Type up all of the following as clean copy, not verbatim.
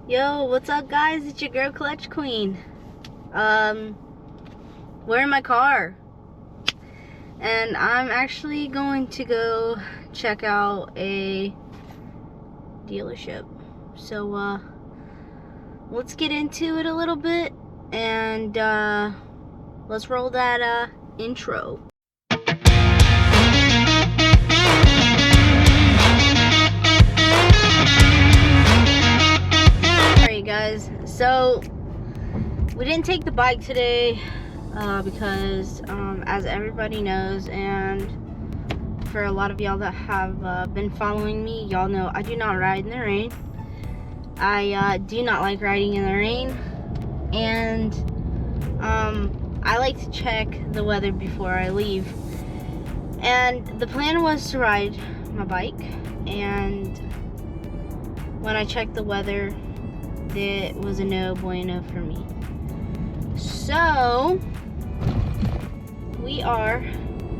Yo, what's up guys? It's your girl Clutch Queen. We're in my car. And I'm actually going to go check out a dealership. So let's get into it a little bit and let's roll that intro. Guys, so we didn't take the bike today because as everybody knows, and for a lot of y'all that have been following me, y'all know I do not ride in the rain. I do not like riding in the rain, and I like to check the weather before I leave. And the plan was to ride my bike, and when I checked the weather, it was a no bueno for me. So we are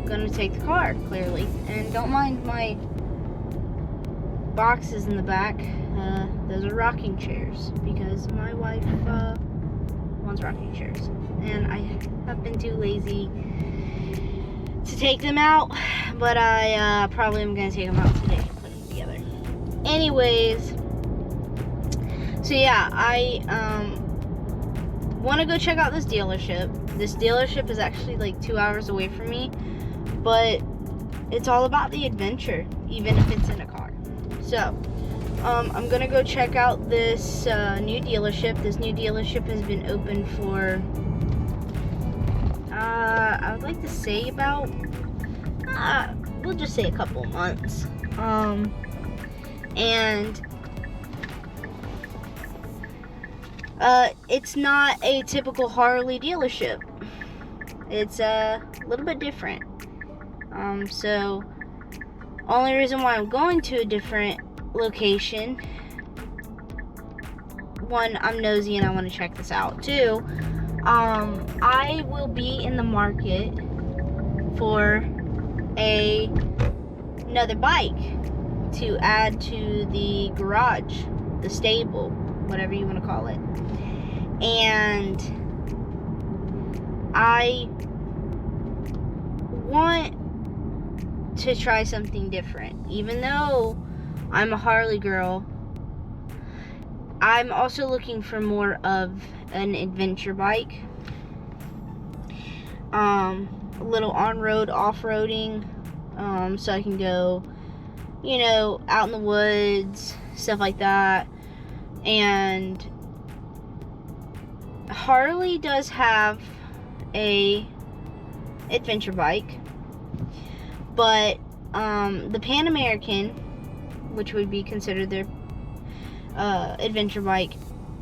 gonna take the car, clearly. And don't mind my boxes in the back. Those are rocking chairs because my wife wants rocking chairs. And I have been too lazy to take them out, but I probably am gonna take them out today and put them together. Anyways, so yeah, I want to go check out this dealership. This dealership is actually like 2 hours away from me, but it's all about the adventure, even if it's in a car. So I'm gonna go check out this new dealership. This new dealership has been open for I would like to say about we'll just say a couple months. And it's not a typical Harley dealership. It's a little bit different. So only reason why I'm going to a different location, one, I'm nosy and I want to check this out. Two, I will be in the market for another bike to add to the garage, the stable, whatever you want to call it. And I want to try something different. Even though I'm a Harley girl, I'm also looking for more of an adventure bike. A little on-road, off-roading, so I can go, you know, out in the woods, stuff like that. And Harley does have a adventure bike, but the Pan American, which would be considered their adventure bike,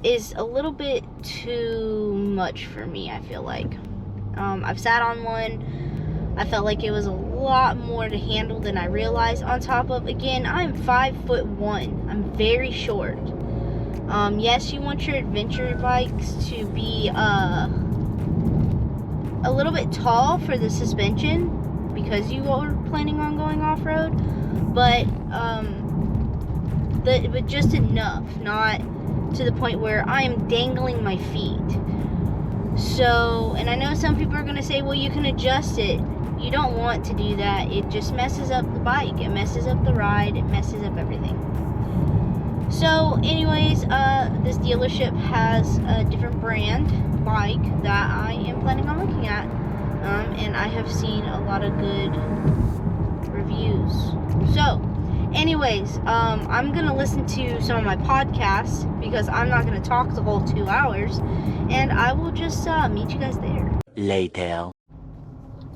is a little bit too much for me, I feel like. I've sat on one. I felt like it was a lot more to handle than I realized. On top of, again, I'm 5'1". I'm very short. Yes, you want your adventure bikes to be a little bit tall for the suspension because you are planning on going off-road, but just enough, not to the point where I am dangling my feet. So, and I know some people are going to say, well, you can adjust it. You don't want to do that. It just messes up the bike. It messes up the ride. It messes up everything. So anyways, this dealership has a different brand bike that I am planning on looking at, and I have seen a lot of good reviews. So anyways, I'm gonna listen to some of my podcasts because I'm not gonna talk the whole 2 hours, and I will just meet you guys there later.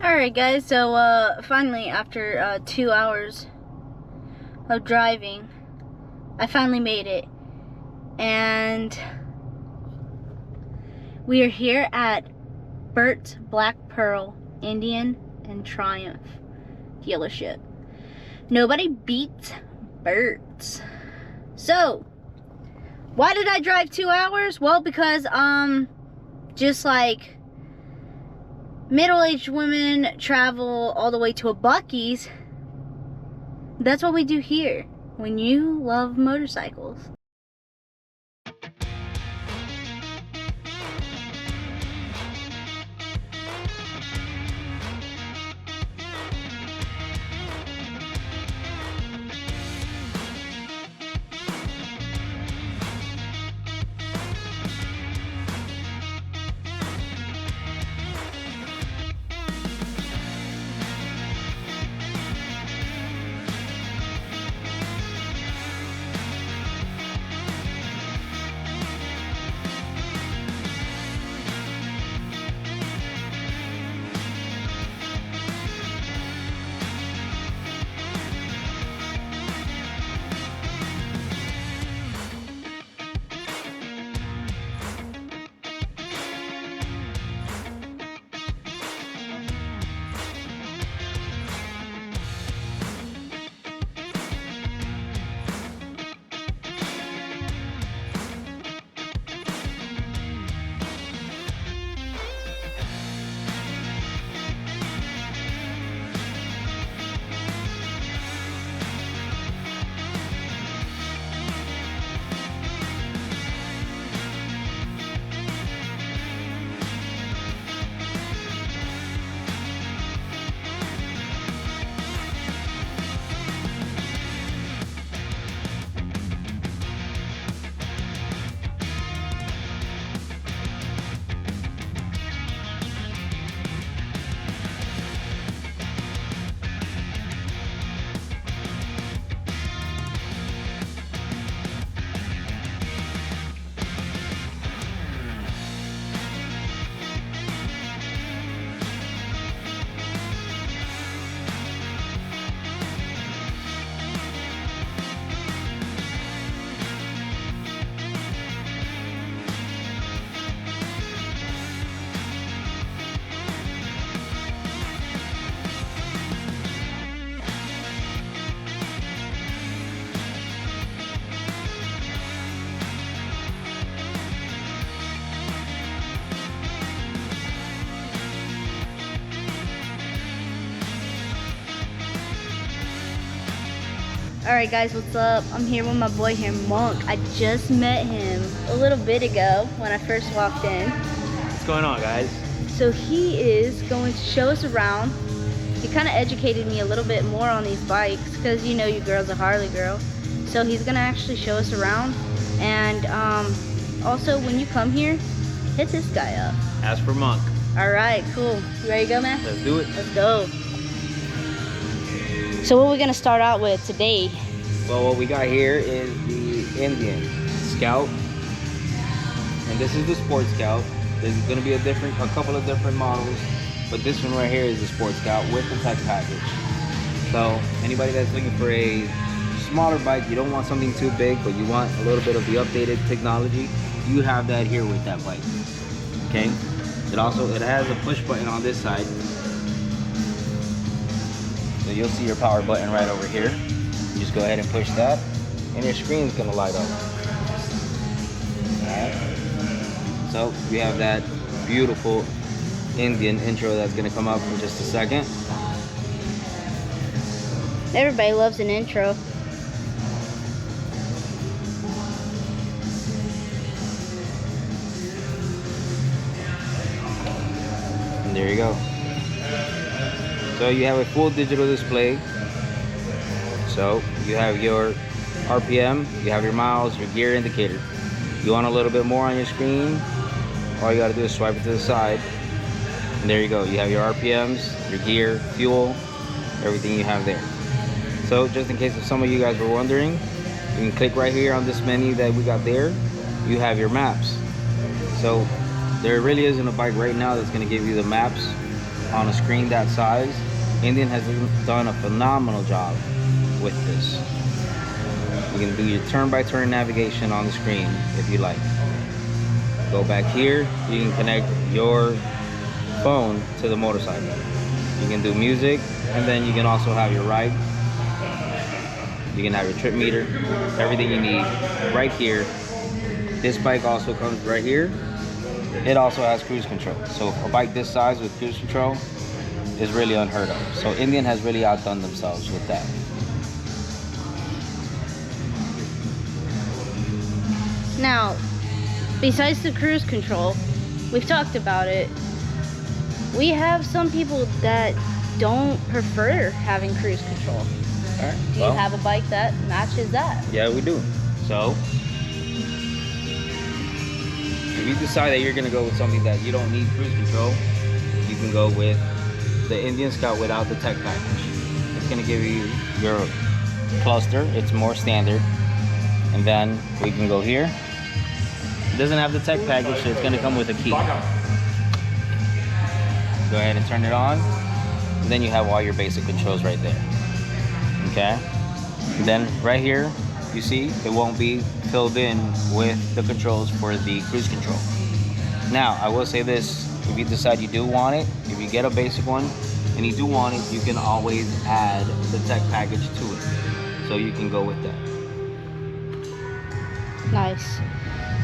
Alright guys, so finally, after 2 hours of driving, I finally made it, and we are here at Bert's Black Pearl Indian and Triumph dealership. Nobody beats Bert's. So, why did I drive 2 hours? Well, because just like middle-aged women travel all the way to a Buc-ee's, that's what we do here when you love motorcycles. Alright guys, what's up? I'm here with my boy here, Monk. I just met him a little bit ago when I first walked in. What's going on, guys? So he is going to show us around. He kind of educated me a little bit more on these bikes because you know your girl's a Harley girl. So he's gonna actually show us around. And also when you come here, hit this guy up. Ask for Monk. Alright, cool. You ready to go, man? Let's do it. Let's go. So what are we gonna start out with today? Well, what we got here is the Indian Scout. And this is the Sports Scout. There's gonna be a couple of different models, but this one right here is the Sports Scout with the tech package. So anybody that's looking for a smaller bike, you don't want something too big, but you want a little bit of the updated technology, you have that here with that bike. Okay? It has a push button on this side. So you'll see your power button right over here. You just go ahead and push that, and your screen's gonna light up. Alright. So we have that beautiful Indian intro that's gonna come up in just a second. Everybody loves an intro. And there you go. So you have a full digital display. So you have your RPM, you have your miles, your gear indicator. You want a little bit more on your screen, all you gotta do is swipe it to the side. And there you go. You have your RPMs, your gear, fuel, everything you have there. So just in case if some of you guys were wondering, you can click right here on this menu that we got there. You have your maps. So there really isn't a bike right now that's gonna give you the maps on a screen that size. Indian has done a phenomenal job with this. You can do your turn-by-turn navigation on the screen if you like. Go back here, you can connect your phone to the motorcycle. You can do music, and then you can also have your ride. You can have your trip meter, everything you need right here. This bike also comes right here. It also has cruise control. So a bike this size with cruise control is really unheard of. So Indian has really outdone themselves with that. Now, besides the cruise control, we've talked about it. We have some people that don't prefer having cruise control. All right. Do you have a bike that matches that? Yeah, we do. So if you decide that you're gonna go with something that you don't need cruise control, you can go with the Indian Scout without the tech package. It's gonna give you your cluster. It's more standard. And then we can go here. It doesn't have the tech package, so it's gonna come with a key. Go ahead and turn it on. And then you have all your basic controls right there. Okay? And then right here, you see it won't be filled in with the controls for the cruise control. Now, I will say this, if you decide you do want it, if you get a basic one and you do want it, you can always add the tech package to it. So you can go with that. Nice.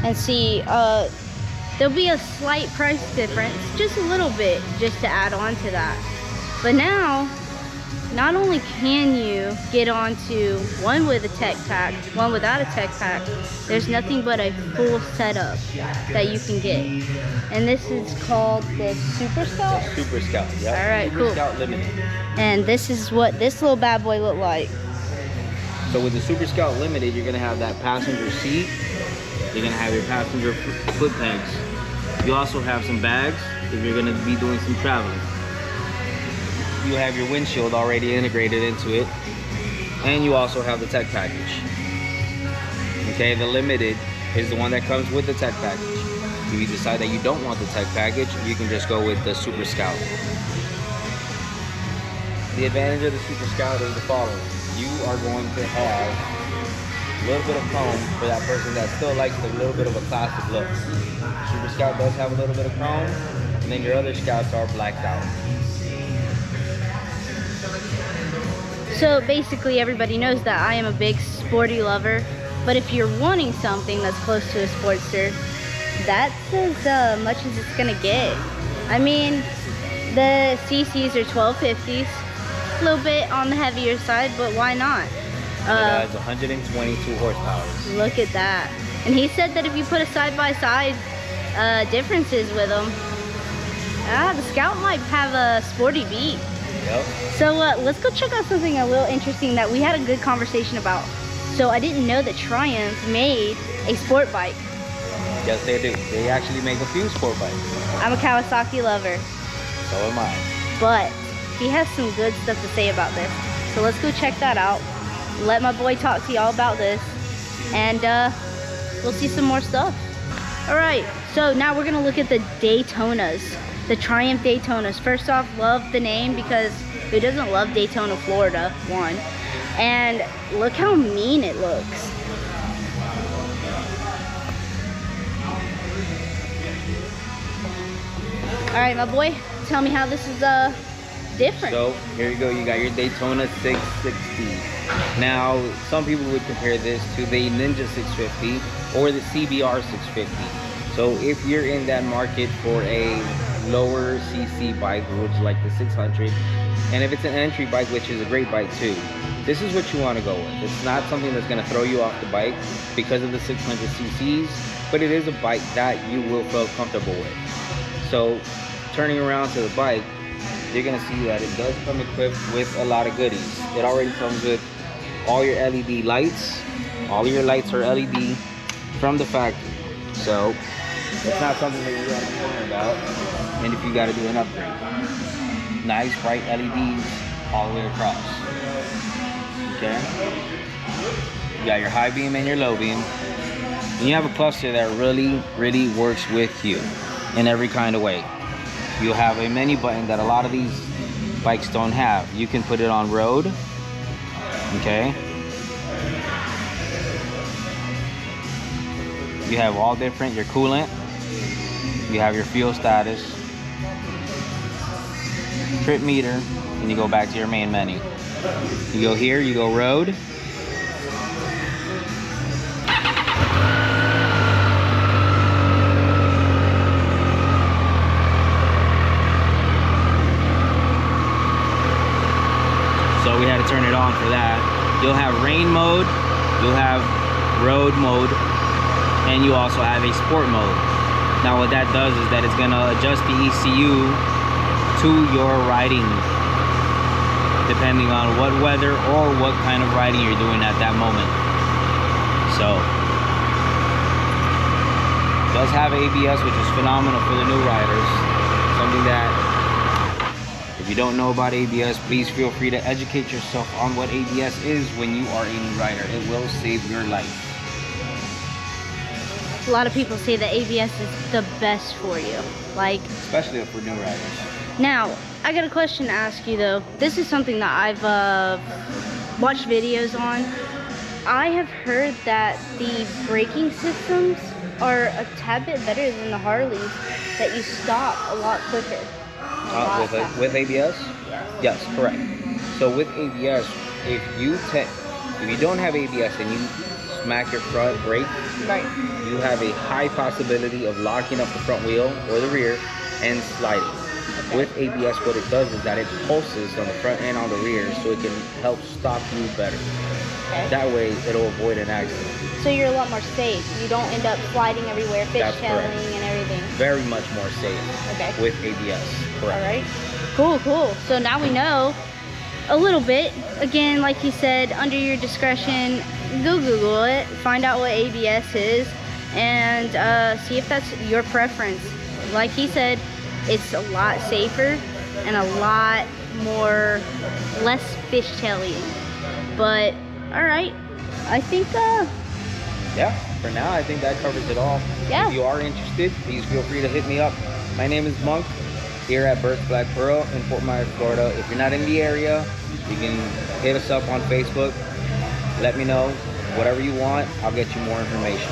And see, there'll be a slight price difference, just a little bit, just to add on to that. But now, not only can you get onto one with a tech pack, one without a tech pack, there's nothing but a full setup that you can get. And this is called the Super Scout? Super Scout, yeah. All right, Super cool. Scout Limited. And this is what this little bad boy looked like. So with the Super Scout Limited, you're gonna have that passenger seat. You're gonna have your passenger foot pegs. You also have some bags if you're gonna be doing some traveling. You have your windshield already integrated into it, and you also have the tech package. Okay, the Limited is the one that comes with the tech package. If you decide that you don't want the tech package, you can just go with the Super Scout. The advantage of the Super Scout is the following. You are going to have a little bit of chrome for that person that still likes a little bit of a classic look. Super Scout does have a little bit of chrome, and then your other Scouts are blacked out. So basically everybody knows that I am a big sporty lover, but if you're wanting something that's close to a Sportster, that's as much as it's gonna get. I mean, the CCs are 1250s, a little bit on the heavier side, but why not? It has 122 horsepower. Look at that. And he said that if you put a side-by-side differences with them, the Scout might have a sporty beat. Yep. So let's go check out something a little interesting that we had a good conversation about. So I didn't know that Triumph made a sport bike. Yes, they do. They actually make a few sport bikes. I'm a Kawasaki lover. So am I. But he has some good stuff to say about this. So let's go check that out. Let my boy talk to y'all about this. And we'll see some more stuff. All right, so now we're gonna look at the Daytonas. The Triumph Daytonas. First off, love the name because who doesn't love Daytona, Florida, one. And look how mean it looks. All right, my boy, tell me how this is different. So here you go, you got your Daytona 660. Now, some people would compare this to the Ninja 650 or the CBR 650. So if you're in that market for a lower CC bike, which is like the 600, and if it's an entry bike, which is a great bike too, this is what you want to go with. It's not something that's going to throw you off the bike because of the 600 cc's, but it is a bike that you will feel comfortable with. So turning around to the bike, you're going to see that it does come equipped with a lot of goodies. It already comes with all your LED lights. All of your lights are LED from the factory. So it's not something that you got to be worrying about. And if you got to do an upgrade, nice bright LEDs all the way across. Okay. You got your high beam and your low beam. And you have a cluster that really works with you in every kind of way. You have a menu button that a lot of these bikes don't have. You can put it on road. Okay. You have all different, your coolant. You have your fuel status, trip meter, and you go back to your main menu. You go here, you go road. So we had to turn it on for that. You'll have rain mode, you'll have road mode, and you also have a sport mode. Now what that does is that it's gonna adjust the ECU to your riding, depending on what weather or what kind of riding you're doing at that moment. So, it does have ABS, which is phenomenal for the new riders. Something that, if you don't know about ABS, please feel free to educate yourself on what ABS is when you are a new rider. It will save your life. A lot of people say that ABS is the best for you, like especially for new riders. Now, I got a question to ask you though. This is something that I've watched videos on. I have heard that the braking systems are a tad bit better than the Harleys, that you stop a lot quicker. With ABS? Yes. Yes, correct. So with ABS, if you don't have ABS and you smack your front brake, right, you have a high possibility of locking up the front wheel or the rear and sliding. Okay. With ABS, what it does is that it pulses on the front and on the rear, so it can help stop you better. Okay. That way, it'll avoid an accident. So you're a lot more safe. You don't end up sliding everywhere, fishtailing and everything. Very much more safe. Okay. With ABS. Correct. All right. Cool, cool. So now we know a little bit. Again, like you said, under your discretion, go Google it, find out what ABS is, and see if that's your preference. Like he said, it's a lot safer and a lot more, less fishtailing. But, all right, I think, yeah, for now, I think that covers it all. Yeah. If you are interested, please feel free to hit me up. My name is Monk, here at Berts Black Pearl in Fort Myers, Florida. If you're not in the area, you can hit us up on Facebook. Let me know. Whatever you want, I'll get you more information.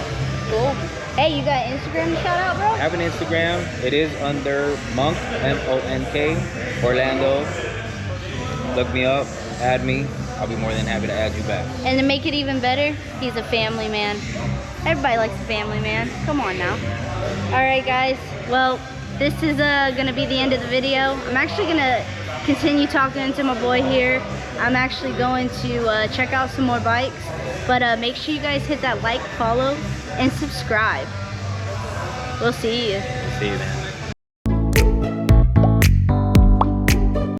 Cool. Hey, you got Instagram to shout out, bro? I have an Instagram. It is under Monk, M-O-N-K, Orlando. Look me up, add me. I'll be more than happy to add you back. And to make it even better, he's a family man. Everybody likes a family man. Come on now. All right, guys. Well, this is gonna be the end of the video. I'm actually gonna continue talking to my boy here. I'm actually going to check out some more bikes, but make sure you guys hit that like, follow, and subscribe. We'll see you. See you, man.